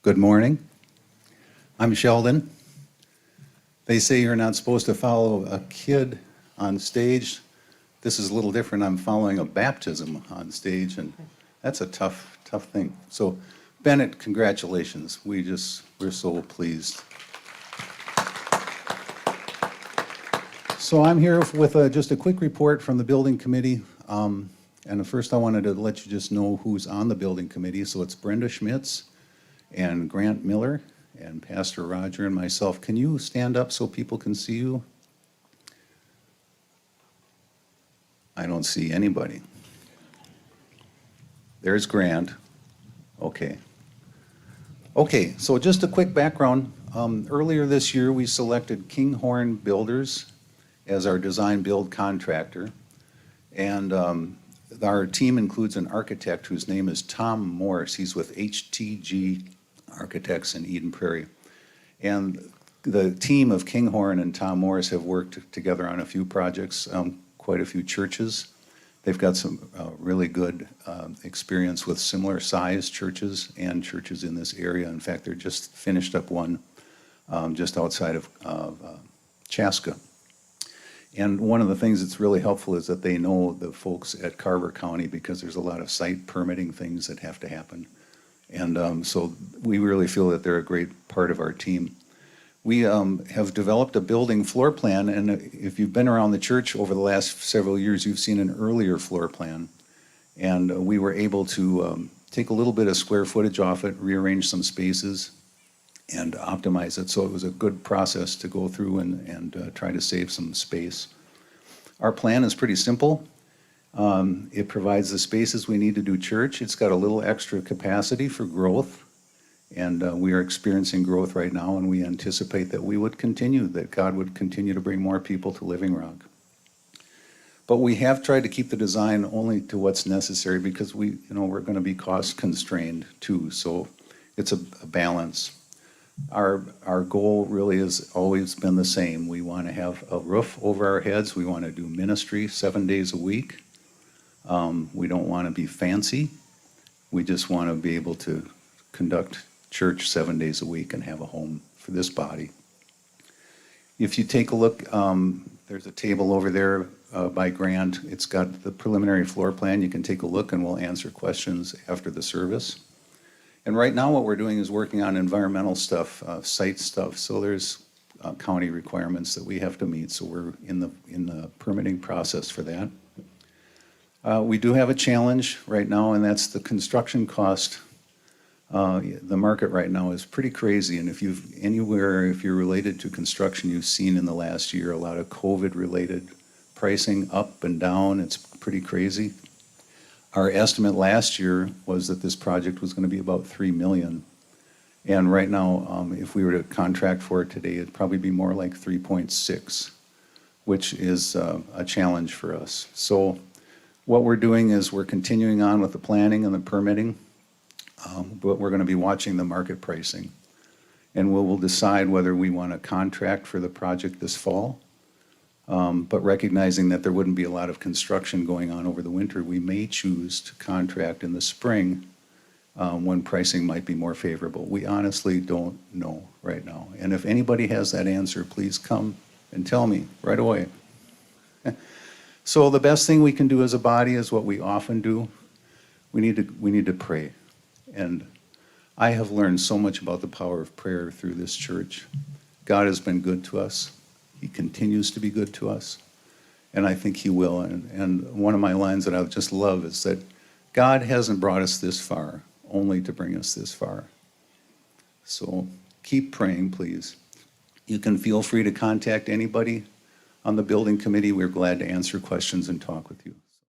Good morning. I'm Sheldon. They say you're not supposed to follow a kid on stage. This is a little different. I'm following a baptism on stage, and that's a tough thing. So, Bennett, congratulations. We're so pleased. So I'm here with just a quick report from the building committee. And first I wanted to let you just know who's on the building committee. So it's Brenda Schmitz and Grant Miller and Pastor Roger and myself. Can you stand up so people can see you? I don't see anybody. There's Grant. Okay. Okay, so just a quick background. Earlier this year, we selected Kinghorn Builders as our design build contractor. And our team includes an architect whose name is Tom Morris. He's with HTG Architects in Eden Prairie. And the team of Kinghorn and Tom Morris have worked together on a few projects, quite a few churches. They've got some really good experience with similar sized churches and churches in this area. In fact, they're just finished up one just outside of Chaska. And one of the things that's really helpful is that they know the folks at Carver County because there's a lot of site permitting things that have to happen. And so we really feel that they're a great part of our team. We have developed a building floor plan, and if you've been around the church over the last several years, you've seen an earlier floor plan. And we were able to take a little bit of square footage off it, rearrange some spaces, and optimize it. So it was a good process to go through and try to save some space. Our plan is pretty simple. It provides the spaces we need to do church. It's got a little extra capacity for growth. And we are experiencing growth right now, and we anticipate that we would continue, that God would continue to bring more people to Living Rock. But we have tried to keep the design only to what's necessary because we're going to be cost constrained too. So it's a balance. Our goal really has always been the same. We want to have a roof over our heads. We want to do ministry 7 days a week. We don't want to be fancy. We just want to be able to conduct church 7 days a week and have a home for this body. If you take a look, there's a table over there by Grant. It's got the preliminary floor plan. You can take a look and we'll answer questions after the service. And right now what we're doing is working on environmental stuff, site stuff. So there's county requirements that we have to meet. So we're in the permitting process for that. We do have a challenge right now, and that's the construction cost. The market right now is pretty crazy, and if you're related to construction, you've seen in the last year a lot of COVID-related pricing up and down. It's pretty crazy. Our estimate last year was that this project was going to be about $3 million, and right now, if we were to contract for it today, it'd probably be more like 3.6, which is a challenge for us. So what we're doing is we're continuing on with the planning and the permitting. But we're going to be watching the market pricing. And we'll decide whether we want to contract for the project this fall. But recognizing that there wouldn't be a lot of construction going on over the winter, we may choose to contract in the spring when pricing might be more favorable. We honestly don't know right now. And if anybody has that answer, please come and tell me right away. So the best thing we can do as a body is what we often do. We need to pray. And I have learned so much about the power of prayer through this church. God has been good to us. He continues to be good to us. And I think he will. And one of my lines that I just love is that God hasn't brought us this far only to bring us this far. So keep praying, please. You can feel free to contact anybody on the building committee. We're glad to answer questions and talk with you.